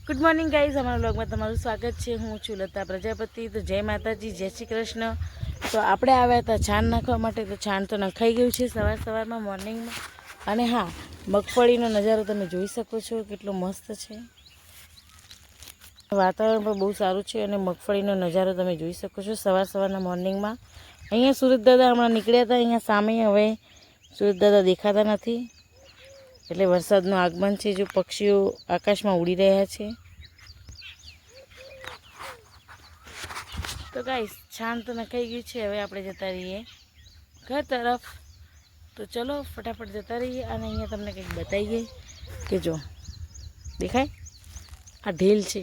Good morning guys, અમારા બ્લોગમાં તમારું સ્વાગત છે। હું છું લતા પ્રજાપતિ। તો જય માતાજી, જય શ્રી કૃષ્ણ। તો આપણે આવ્યા હતા છાણ નાખવા માટે। તો છાણ તો નખાઈ ગયું છે સવારમાં મોર્નિંગમાં। અને હા, મગફળીનો નજારો તમે જોઈ શકો છો, કેટલો મસ્ત છે। વાતાવરણ પણ બહુ સારું છે અને મગફળીનો નજારો તમે જોઈ શકો છો સવારના મોર્નિંગમાં। અહીંયા સુરતદાદા હમણાં નીકળ્યા હતા, અહીંયા સામે હવે સુરતદાદા દેખાતા નથી, એટલે વરસાદનું આગમન છે। જો પક્ષીઓ આકાશમાં ઉડી રહ્યા છે। તો ગાઈસ, છાણ તો નખાઈ ગયું છે, હવે આપણે જતા રહીએ ઘર તરફ। તો ચલો ફટાફટ જતા રહીએ। અને અહીંયા તમને કંઈક બતાવીએ કે જો દેખાય, આ ઢીલ છે।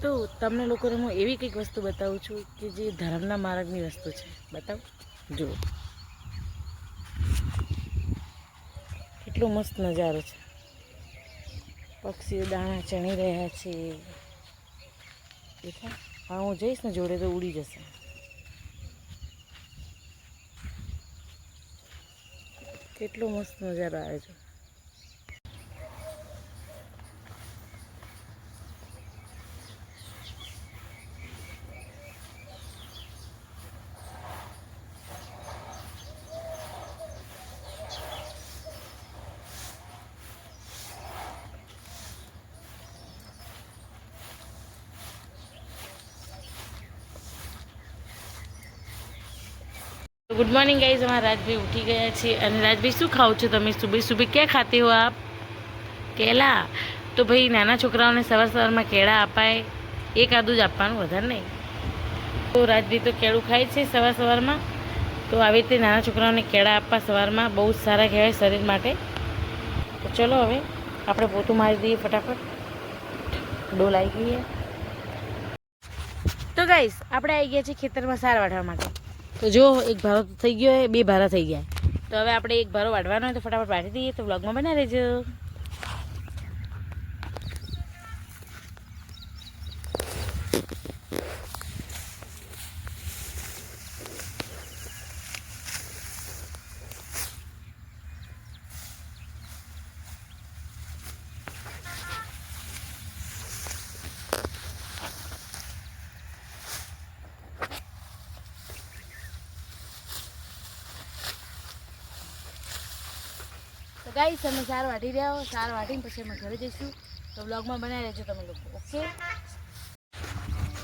તો તમને લોકોને હું એવી કંઈક વસ્તુ બતાવું છું કે જે ધર્મના માર્ગની વસ્તુ છે। બતાવું, જુઓ કેટલો મસ્ત નજારો છે। પક્ષીઓ દાણા ચણી રહ્યા છે, દેખાય? હા, હું જઈશ ને જોડે તો ઉડી જશે। કેટલો મસ્ત નજારો આવે છે। गुड मॉर्निंग गाइज, हमारा राजभाई उठी गया છે। અને રાજભાઈ, શું ખાઓ છો તમે? સુબહ સુબહ क्या खाते हो आप? કેળા। તો ભાઈ, નાના છોકરાઓને સવારમાં કેળા અપાય, એક આદું જ આપવાનું, વધારે નહીં। તો રાજભાઈ તો કેળું ખાય છે સવારમાં। તો આવી રીતે નાના છોકરાઓને કેળા આપવા સવારમાં બહુ જ સારા કહેવાય શરીર માટે। તો ચલો હવે આપણે પોતું મારી દઈએ ફટાફટ, ડોલ આવી ગઈ છે। તો ગાઈસ, આપણે આવી ગયા છીએ ખેતરમાં સાર વાઢવા માટે। તો જો એક ભારો થઈ ગયો હોય, બે ભારા થઈ ગયા। તો હવે આપણે એક ભારો વાઢવાનો હોય તો ફટાફટ વાઢી દઈએ। તો વ્લોગમાં બનાવી રહેજો। તો ગાઈસ, અમે સાર વાઢી રહ્યા હો, સાર વાઢીને પછી અમે ઘરે જઈશું। તો બ્લોગમાં બનાવી રહેજો તમે લોકો, ઓકે?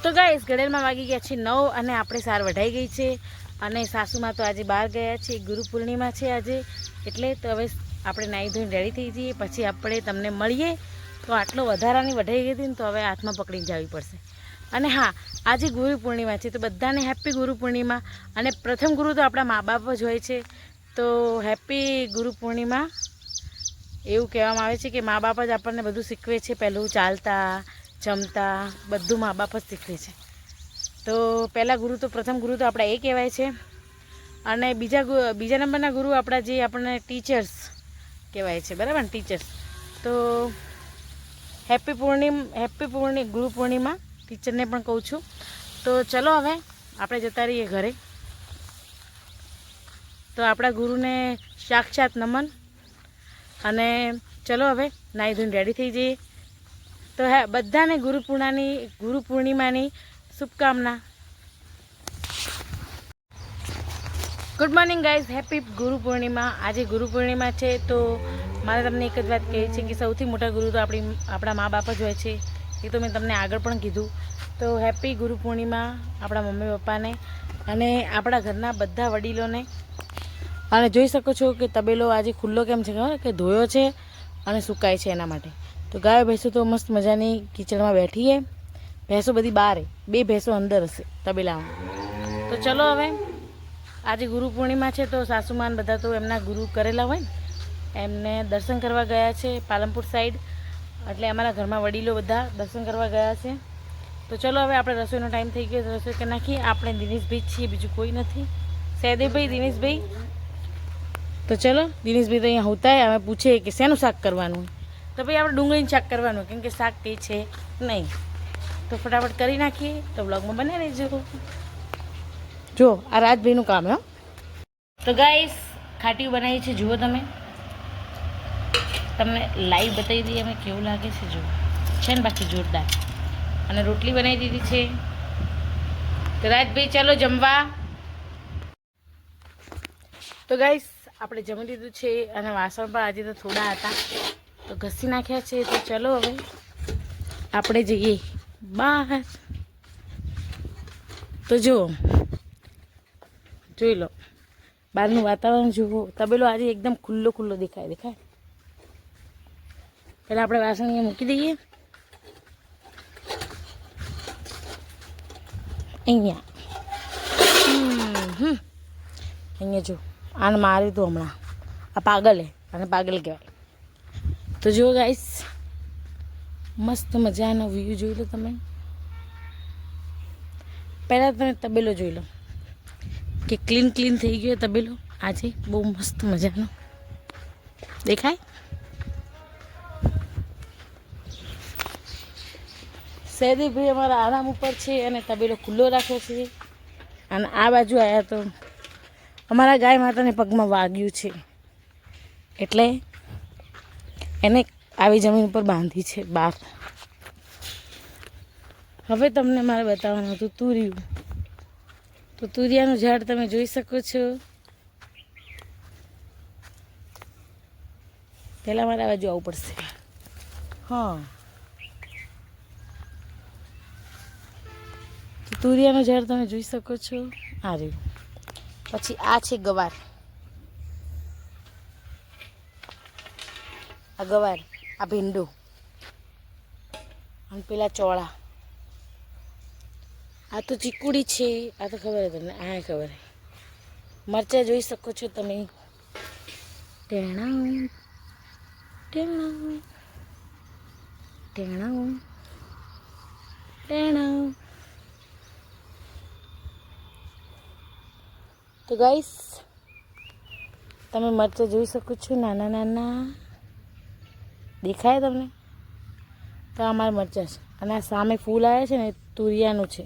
તો ગાઈસ, ઘડિયાળમાં વાગી ગયા છે 9 અને આપણે સાર વઢાઈ ગઈ છે। અને સાસુમાં તો આજે બહાર ગયા છે, ગુરુ પૂર્ણિમા છે આજે, એટલે તો હવે આપણે નાહી ધોઈને રેડી થઈ જઈએ, પછી આપણે તમને મળીએ। તો આટલો વધારાની વઢાઈ ગઈ હતી ને, તો હવે હાથમાં પકડીને જવી પડશે। અને હા, આજે ગુરુ પૂર્ણિમા છે, તો બધાને હેપી ગુરુ પૂર્ણિમા। અને પ્રથમ ગુરુ તો આપણા મા બાપ જ હોય છે, તો હેપી ગુરુ પૂર્ણિમા। એવું કહેવામાં આવે છે કે મા બાપ જ આપણને બધું શીખવે છે, પહેલું ચાલતા જમતા બધું મા બાપ જ શીખવે છે। તો પહેલાં ગુરુ તો પ્રથમ ગુરુ તો આપણા એ કહેવાય છે। અને બીજા નંબરના ગુરુ આપણા જે આપણને ટીચર્સ કહેવાય છે, બરાબર ને? ટીચર્સ। તો હેપી ગુરુ પૂર્ણિમા ટીચરને પણ કહું છું। તો ચલો હવે આપણે જતા રહીએ ઘરે। તો આપણા ગુરુને સાક્ષાત નમન। અને ચલો હવે નાહી ધોઈને રેડી થઈ જઈએ। તો હા, બધાને ગુરુ પૂર્ણિમાની શુભકામના। Good morning guys, happy Guru Purnima. આજે ગુરુ પૂર્ણિમા છે, તો મારે તમને એક જ વાત કહેવી છે કે સૌથી મોટા ગુરુ તો આપણા મા બાપ જ હોય છે। એ તો મેં તમને આગળ પણ કીધું। તો હેપી ગુરુ પૂર્ણિમા આપણા મમ્મી પપ્પાને અને આપણા ઘરના બધા વડીલોને। અને જોઈ શકો છો કે તબેલો આજે ખુલ્લો કેમ છે, ખબર કે ધોયો છે અને સુકાય છે એના માટે। તો ગાય ભેંસો તો મસ્ત મજાની કિચડમાં બેઠી છે। ભેંસો બધી બહાર, બે ભેંસો અંદર હશે તબેલામાં। તો ચલો હવે, આજે ગુરુ પૂર્ણિમા છે, તો સાસુમાન બધા તો એમના ગુરુ કરેલા હોય ને, એમને દર્શન કરવા ગયા છે પાલનપુર સાઈડ। એટલે અમારા ઘરમાં વડીલો બધા દર્શન કરવા ગયા છે। તો ચલો હવે આપણે રસોઈનો ટાઈમ થઈ ગયો, રસોઈ કરી નાખીએ। આપણે દિનેશભાઈ છીએ, બીજું કોઈ નથી। સહદેવભાઈ, દિનેશભાઈ। તો ચલો, દિનેશભાઈ તો અહીંયા હોતા અમે પૂછીએ કે શેનું શાક કરવાનું? તો ભાઈ આપણે ડુંગળીનું શાક કરવાનું, કેમ કે શાક કંઈ છે નહીં। તો ફટાફટ કરી નાખીએ। તો બ્લોગમાં બને રહેજો। જો આ રાજભાઈનું કામ હે। તો ગાઈસ, ખાટીયું બનાવી છે, જુઓ તમે। તમને લાઈવ બતાવી દઈએ અમે કેવું લાગે છે જો છે ને બાકી જોરદાર. અને રોટલી બનાવી દીધી છે. તો રાજભાઈ ચાલો જમવા. તો ગાઈસ આપણે જમી લીધું છે અને વાસણ પણ આજે તો થોડા હતા તો ઘસી નાખ્યા છે. તો ચલો હવે આપણે જઈએ બહાર. તો જુઓ જોઈ લો બહારનું વાતાવરણ જુઓ. તબેલો આજે એકદમ ખુલ્લો ખુલ્લો દેખાય. પહેલાં આપણે વાસણ અહીંયા મૂકી દઈએ. અહીંયા જો આને મારી તો હમણાં આ પાગલ હે અને પાગલ કહેવાય. તો જુઓ ગાઈસ મસ્ત મજાનો વ્યૂ જોઈ લો તમે. પહેલાં તમે તબેલો જોઈ લો કે ક્લીન થઈ ગયો તબેલો આજે બહુ મસ્ત મજાનો દેખાય. સૈદીભાઈ અમારા આરામ ઉપર છે અને તબેલો ખુલ્લો રાખ્યો છે. અને આ બાજુ આવ્યા તો અમારા ગાય માતાને પગમાં વાગ્યું છે એટલે એને આવી જમીન ઉપર બાંધી છે બહાર. હવે તમને મારે બતાવવાનું હતું તુરિયું. તો તુરિયાનું ઝાડ તમે જોઈ શકો છો. પહેલાં મારે આ બાજુ આવવું પડશે. હા તુરિયાનું ઝાડ તમે જોઈ શકો છો. આ રહ્યું. પછી આ છે ગવાર. આ ગવાર, આ ભીંડો અને પેલા ચોળા. આ તો ચીકુડી છે. આ તો ખબર તમને. આ ખબર. મરચાં જોઈ શકો છો તમે. ટેણા ટેણા ટેણા ટેણા. તો ગાઈસ તમે મરચાં જોઈ શકો છો નાના નાના દેખાય તમને. તો અમારા મરચાં છે અને આ સામે ફૂલ આવ્યા છે ને તુરિયાનું છે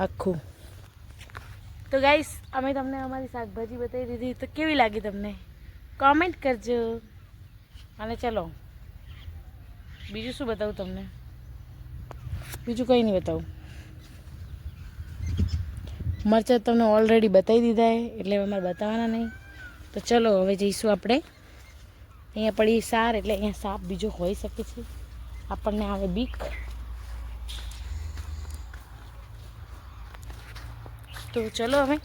આખું. તો ગાઈસ અમે તમને અમારી શાકભાજી બતાવી દીધી. તો કેવી લાગી તમને કોમેન્ટ કરજો. અને ચલો બીજું શું બતાવું તમને. બીજું કંઈ નહીં બતાવું. મરચાં તમને ઓલરેડી બતાવી દીધા એટલે અમારે બતાવવાના નહીં. તો ચલો હવે જઈશું આપણે. અહીંયા પડી સાર એટલે અહીંયા સાપ બીજો હોઈ શકે છે. આપણને આવે બીક. તો ચલો હવે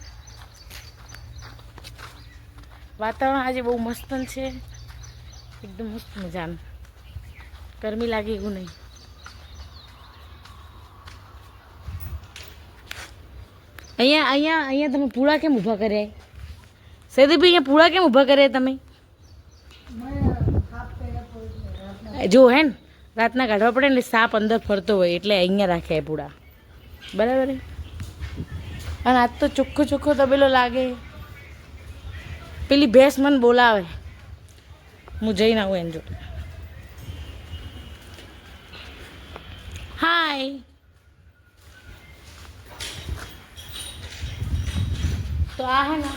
વાતાવરણ આજે બહુ મસ્ત છે. એકદમ મસ્ત મજાનું. ગરમી લાગે એવું નહીં. અહીંયા તમે પૂળા કેમ ઊભા કર્યા? સૈદીભાઈ અહીંયા પૂળા કેમ ઊભા કર્યા તમે? જો હે ને રાતના કાઢવા પડે ને સાપ અંદર ફરતો હોય એટલે અહીંયા રાખ્યા પૂળા. બરાબર. અને આજ તો ચોખ્ખો તબેલો લાગે. પેલી ભેંસ મને બોલાવે. હું જઈને આવું એની જોડે. હાય. તો આ હે ને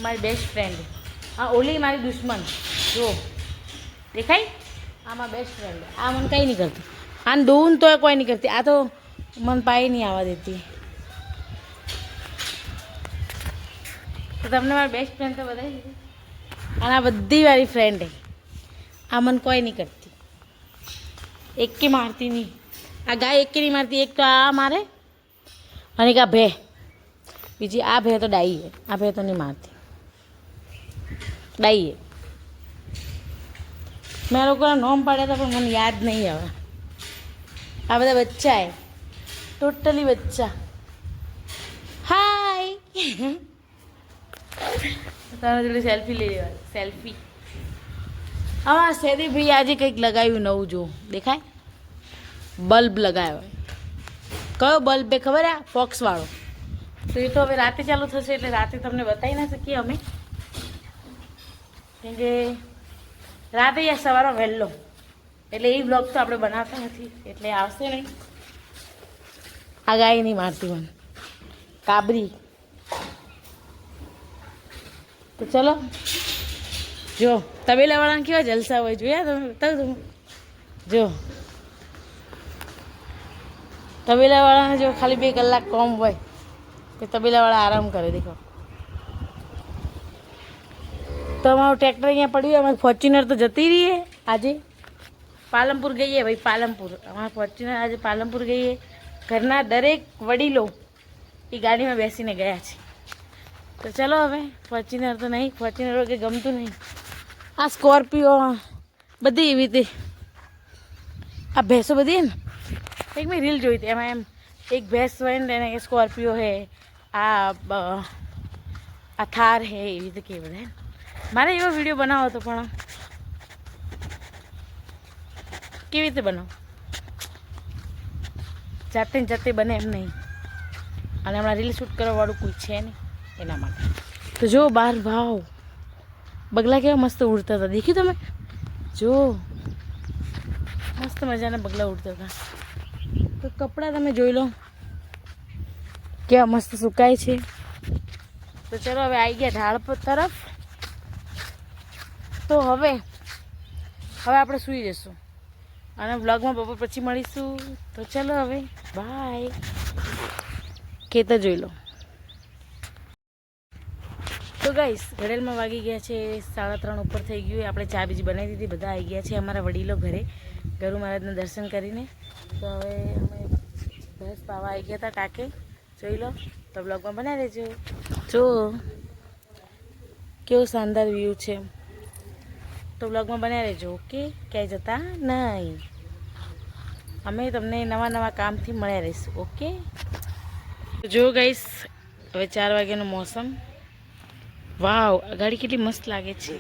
મારી બેસ્ટ ફ્રેન્ડ. આ ઓલી મારી દુશ્મન. જો દેખાય? આ મારી બેસ્ટ ફ્રેન્ડ. આ મને કંઈ નહીં કરતી. આને દોવું તો કોઈ નહીં કરતી. આ તો મને પાઈ નહીં આવવા દેતી. તો તમને મારી બેસ્ટ ફ્રેન્ડ તો બતાવી દીધી. અને આ બધી મારી ફ્રેન્ડ હે. આ મને કોઈ નહીં કરતી. એકે મારતી નહીં. આ ગાય એકે નહીં મારતી. એક તો આ મારે અને એક આ ભે. બીજી આ ભે તો ડાઈ હે. આ ભે તો નહીં મારતી. ડાઈ હે. મેં લોકોના નોમ પાડ્યા હતા પણ મને યાદ નહીં આવે. આ બધા બચ્ચા હે. ટોટલી બચ્ચા. હાય. તારા જોડે સેલ્ફી લઈ લેવા. સેલ્ફી. હા સૈદીભાઈ આજે કંઈક લગાવ્યું નવું. જો દેખાય? બલ્બ લગાવ્યો. કયો બલ્બ એ ખબર આ ફોક્સવાળો. તો એ તો હવે રાતે ચાલુ થશે એટલે રાતે તમને બતાવી ના શકીએ અમે. કેમ કે રાતે યા સવારે વહેલો એટલે એ બ્લોગ તો આપણે બનાવતા નથી એટલે આવશે નહીં. આ ગાય નહીં મારતી મને. કાબરી. તો ચલો જો તબેલાવાળાને કેવા જલસા હોય જોયા તમે જો તબેલાવાળાને જો ખાલી 2 કલાક કોમ હોય કે તબેલાવાળા આરામ કરે. દેખો તો અમારું ટ્રેક્ટર અહીંયા પડ્યું. અમારી ફોર્ચ્યુનર તો જતી રહીએ આજે પાલનપુર ગઈએ ભાઈ. પાલનપુર અમારા ફોર્ચ્યુનર આજે પાલનપુર ગઈએ. ઘરના દરેક વડીલો એ ગાડીમાં બેસીને ગયા છે. તો ચલો હવે ફોર્ચ્યુનર તો નહીં, ફોર્ચ્યુનર કે ગમતું નહીં. આ સ્કોર્પિયો બધી એવી રીતે આ ભેંસો બધી ને એક મેં રીલ જોઈ હતી એમાં એમ એક ભેંસ હોય ને એને સ્કોર્પિયો હે, આ થાર હે, એવી રીતે કે બધા. મારે એવો વિડીયો બનાવો હતો પણ કેવી રીતે બનાવો, જાતે ને જાતે બને એમ નહીં. અને હમણાં રીલ શૂટ કરવાવાળું કોઈ છે નહીં એના માટે. તો જો બહાર ભાવ બગલા કેવા મસ્ત ઉડતા હતા, દેખ્યું તમે? જો મસ્ત મજાના બગલા ઉડતા હતા. તો કપડાં તમે જોઈ લો કેવા મસ્ત સુકાય છે. તો ચલો હવે આવી ગયા ઢાળ તરફ. તો હવે આપણે સૂઈ જઈશું અને વ્લોગમાં બપોર પછી મળીશું. તો ચલો હવે બાય. ખેતર જોઈ લો. તો ગાઈસ ઘડેલમાં વાગી ગયા છે 3:30 ઉપર થઈ ગયું. આપણે ચા બીજી બનાવી દીધી. બધા આવી ગયા છે અમારા વડીલો ઘરે ગરુ મહારાજના દર્શન કરીને. તો હવે અમે ભેંસ પાવા આવી ગયા હતા ટાંકે. જોઈ લો. તો બ્લોગમાં બનાવી દેજો. જો કેવો શાનદાર વ્યૂ છે. તો બ્લોગમાં બનાવી દેજો. ઓકે, ક્યાંય જતા નહીં. અમે તમને નવા કામથી મળ્યા રહીશું. ઓકે. જો ગાઈસ હવે 4 વાગ્યાનું મોસમ. વાવ, આ ગાડી કેટલી મસ્ત લાગે છે.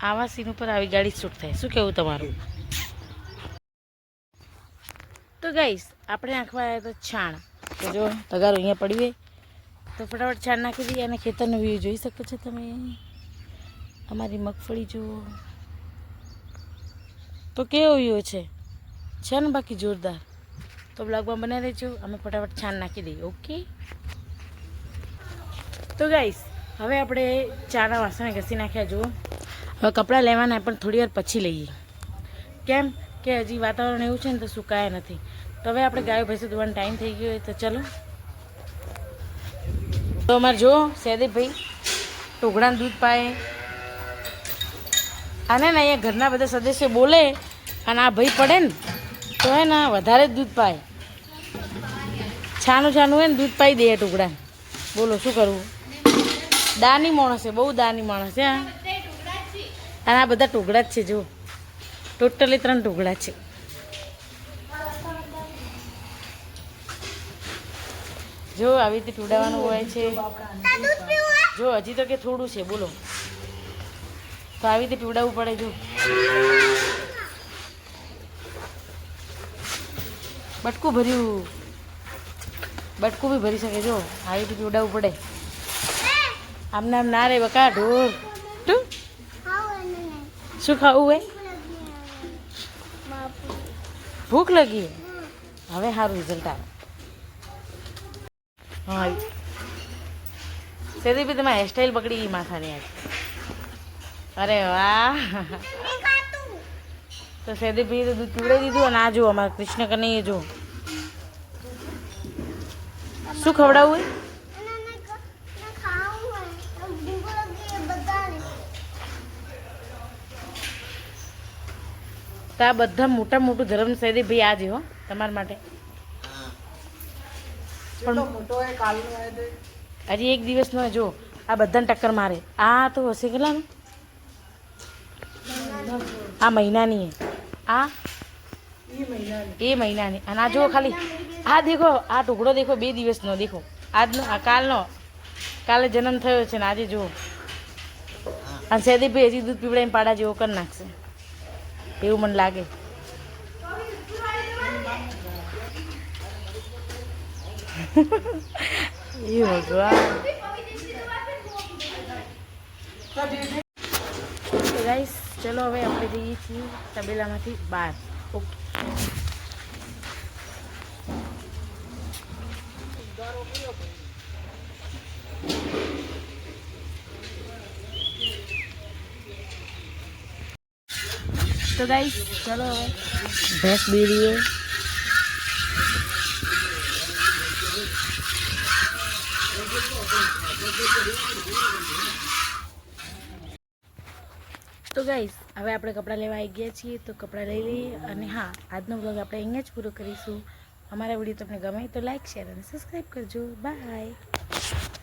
આવા સીન ઉપર આવી ગાડી શૂટ થાય. શું કહેવું તમારું? તો ગાઈસ આપણે નાખવા આવ્યા તો છાણ. તો જો તગારો અહીંયા પડી હોય તો ફટાફટ છાણ નાખી દઈએ. અને ખેતરનો વ્યૂ જોઈ શકો છો તમે. અમારી મગફળી જુઓ તો કેવો વ્યૂ છે ને બાકી જોરદાર. તો બ્લોગમાં બનાવી દેજો. અમે ફટાફટ છાણ નાખી દઈએ. ઓકે. તો ગાઈસ હવે આપણે ચાના વાસણ ઘસી નાખ્યા. જુઓ હવે કપડાં લેવાના પણ થોડી વાર પછી લઈએ. કેમ કે હજી વાતાવરણ એવું છે ને તો સુકાયા નથી. તો હવે આપણે ગાયો ભેંસો ધોવાનો ટાઈમ થઈ ગયો હોય તો ચલો. તો અમારે જો સૈદીપભાઈ ટોકડાનું દૂધ પાય. આને ને અહીંયા ઘરના બધા સદસ્યો બોલે અને આ ભાઈ પડે ને તો હે ને વધારે જ દૂધ પાય. છાનું હોય ને દૂધ પાઈ દે ટુકડા. બોલો શું કરવું? દાની માણસ છે, બહુ દાની માણસ છે. અને આ બધા ટુકડા જ છે. જો ટોટલી 3 ટુકડા છે. જો આવી રીતે પીવડાવવાનું હોય છે. જો હજી તો કે થોડું છે. બોલો તો આવી રીતે પીવડાવવું પડે. જો બટકું ભર્યું, બટકું બી ભરી શકે. જો આવી રીતે પીવડાવવું પડે. આમને આમ ના રે બકા ઢોર. શું ખાવું હોય? ભૂખ લાગી. હવે સારું રિઝલ્ટ આવે. હા સૈદીભાઈ તમારી હેરસ્ટાઈલ પકડી ગઈ માથાની આજ. અરે વાહ. તો સૈદીભાઈએ તો દૂધ પીવડાવી દીધું. અને આ જો અમારા કૃષ્ણ કને જો શું ખવડાવવું હોય? તો આ બધા મોટું ધર્મ સૈદીભાઈ આજે હો તમારા માટે. પણ હજી 1 દિવસનો જો આ બધાને ટક્કર મારે. આ તો હશે કેટલાનું? આ મહિનાની આ એ મહિનાની. અને આ જુઓ ખાલી આ દેખો, આ ટુકડો દેખો 2 દિવસનો. દેખો આજનો, આ કાલે જન્મ થયો છે ને આજે જુઓ. અને સૈદીભાઈ હજી દૂધ પીવડાવીને પાડા જેવો કરી નાખશે એવું મને લાગે. એ ભગવાન. ગાઈસ ચલો હવે આપણે જઈએ છીએ તબેલામાંથી બહાર. ઓકે. તો ગાઈસ ચલો હવે ભેંસ બીડીએ. તો ગાઈસ હવે આપણે કપડાં લેવા આવી ગયા છીએ, તો કપડાં લઈ લઈએ. અને હા, આજનો વ્લોગ આપણે અહીંયા જ પૂરો કરીશું. અમારા વિડીયો તમને ગમે તો લાઈક, શેર અને સબસ્ક્રાઈબ કરજો. બાય.